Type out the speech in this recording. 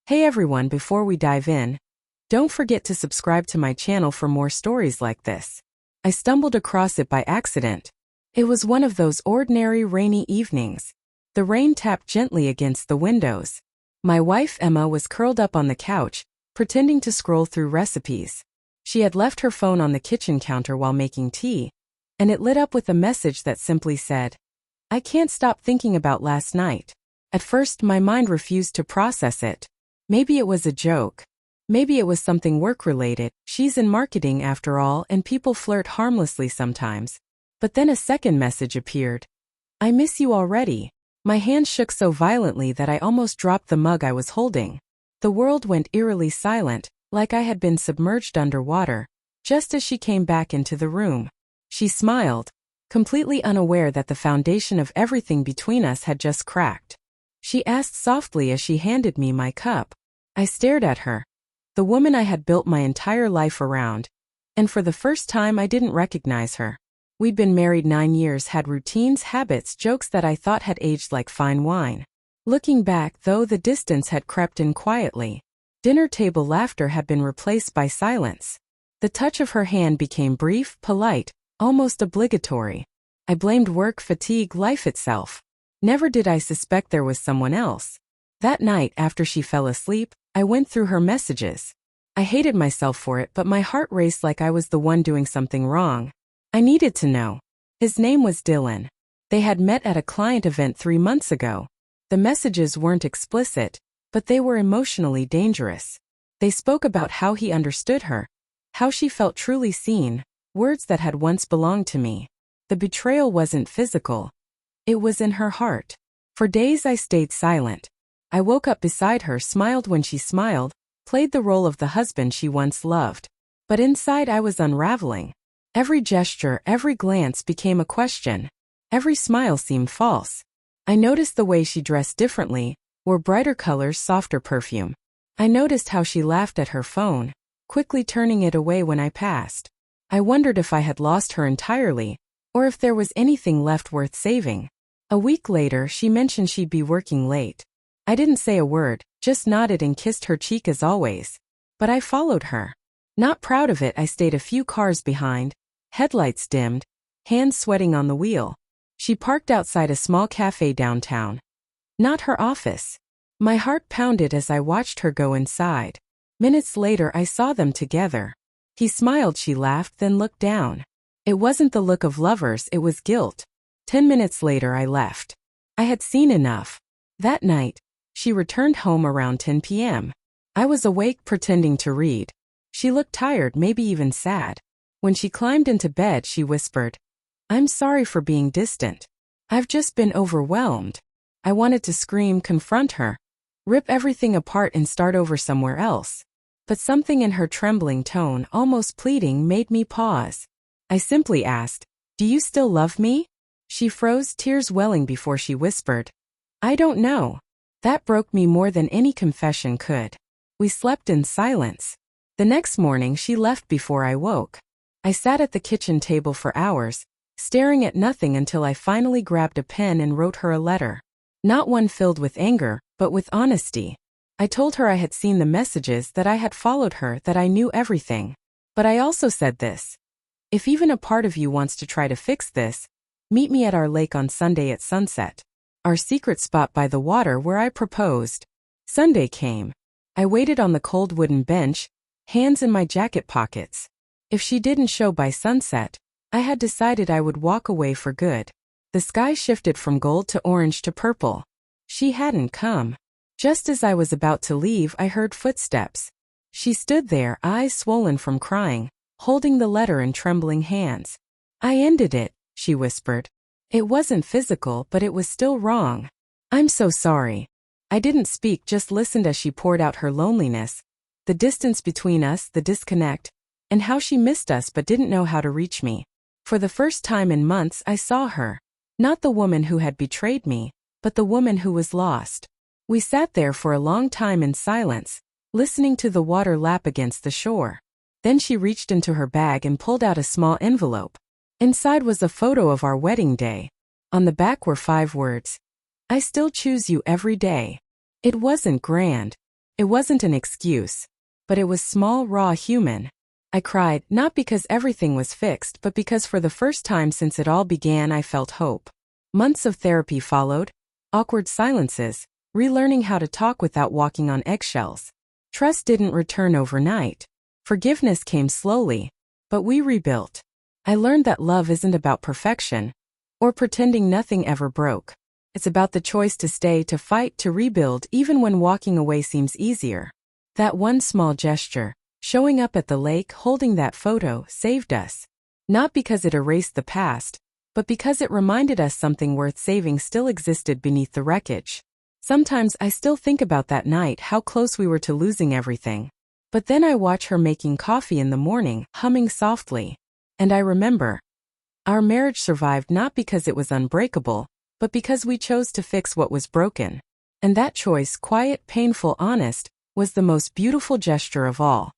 Hey everyone, before we dive in, don't forget to subscribe to my channel for more stories like this. I stumbled across it by accident. It was one of those ordinary rainy evenings. The rain tapped gently against the windows. My wife Emma was curled up on the couch, pretending to scroll through recipes. She had left her phone on the kitchen counter while making tea, and it lit up with a message that simply said, "I can't stop thinking about last night." At first, my mind refused to process it. Maybe it was a joke. Maybe it was something work-related. She's in marketing after all, and people flirt harmlessly sometimes. But then a second message appeared. "I miss you already." My hand shook so violently that I almost dropped the mug I was holding. The world went eerily silent, like I had been submerged underwater, just as she came back into the room. She smiled, completely unaware that the foundation of everything between us had just cracked. She asked softly as she handed me my cup. I stared at her, the woman I had built my entire life around, and for the first time I didn't recognize her. We'd been married 9 years, had routines, habits, jokes that I thought had aged like fine wine. Looking back, though, the distance had crept in quietly. Dinner table laughter had been replaced by silence. The touch of her hand became brief, polite, almost obligatory. I blamed work, fatigue, life itself. Never did I suspect there was someone else. That night, after she fell asleep, I went through her messages. I hated myself for it, but my heart raced like I was the one doing something wrong. I needed to know. His name was Dylan. They had met at a client event 3 months ago. The messages weren't explicit, but they were emotionally dangerous. They spoke about how he understood her, how she felt truly seen, words that had once belonged to me. The betrayal wasn't physical. It was in her heart. For days I stayed silent. I woke up beside her, smiled when she smiled, played the role of the husband she once loved. But inside I was unraveling. Every gesture, every glance became a question. Every smile seemed false. I noticed the way she dressed differently, wore brighter colors, softer perfume. I noticed how she laughed at her phone, quickly turning it away when I passed. I wondered if I had lost her entirely, or if there was anything left worth saving. A week later, she mentioned she'd be working late. I didn't say a word, just nodded and kissed her cheek as always. But I followed her. Not proud of it, I stayed a few cars behind, headlights dimmed, hands sweating on the wheel. She parked outside a small cafe downtown. Not her office. My heart pounded as I watched her go inside. Minutes later, I saw them together. He smiled, she laughed, then looked down. It wasn't the look of lovers, it was guilt. 10 minutes later, I left. I had seen enough. That night, she returned home around 10 p.m. I was awake, pretending to read. She looked tired, maybe even sad. When she climbed into bed, she whispered, "I'm sorry for being distant. I've just been overwhelmed." I wanted to scream, confront her, rip everything apart and start over somewhere else. But something in her trembling tone, almost pleading, made me pause. I simply asked, "Do you still love me?" She froze, tears welling before she whispered, "I don't know." That broke me more than any confession could. We slept in silence. The next morning, she left before I woke. I sat at the kitchen table for hours, staring at nothing until I finally grabbed a pen and wrote her a letter. Not one filled with anger, but with honesty. I told her I had seen the messages, that I had followed her, that I knew everything. But I also said this: if even a part of you wants to try to fix this, meet me at our lake on Sunday at sunset. Our secret spot by the water where I proposed. Sunday came. I waited on the cold wooden bench, hands in my jacket pockets. If she didn't show by sunset, I had decided I would walk away for good. The sky shifted from gold to orange to purple. She hadn't come. Just as I was about to leave, I heard footsteps. She stood there, eyes swollen from crying, holding the letter in trembling hands. "I ended it," she whispered. "It wasn't physical, but it was still wrong. I'm so sorry." I didn't speak, just listened as she poured out her loneliness, the distance between us, the disconnect, and how she missed us but didn't know how to reach me. For the first time in months, I saw her. Not the woman who had betrayed me, but the woman who was lost. We sat there for a long time in silence, listening to the water lap against the shore. Then she reached into her bag and pulled out a small envelope. Inside was a photo of our wedding day. On the back were 5 words. "I still choose you every day." It wasn't grand. It wasn't an excuse, but it was small, raw, human. I cried, not because everything was fixed, but because for the first time since it all began, I felt hope. Months of therapy followed, awkward silences, relearning how to talk without walking on eggshells. Trust didn't return overnight. Forgiveness came slowly, but we rebuilt. I learned that love isn't about perfection or pretending nothing ever broke. It's about the choice to stay, to fight, to rebuild, even when walking away seems easier. That one small gesture, showing up at the lake, holding that photo, saved us. Not because it erased the past, but because it reminded us something worth saving still existed beneath the wreckage. Sometimes I still think about that night, how close we were to losing everything. But then I watch her making coffee in the morning, humming softly. And I remember, our marriage survived not because it was unbreakable, but because we chose to fix what was broken. And that choice, quiet, painful, honest, was the most beautiful gesture of all.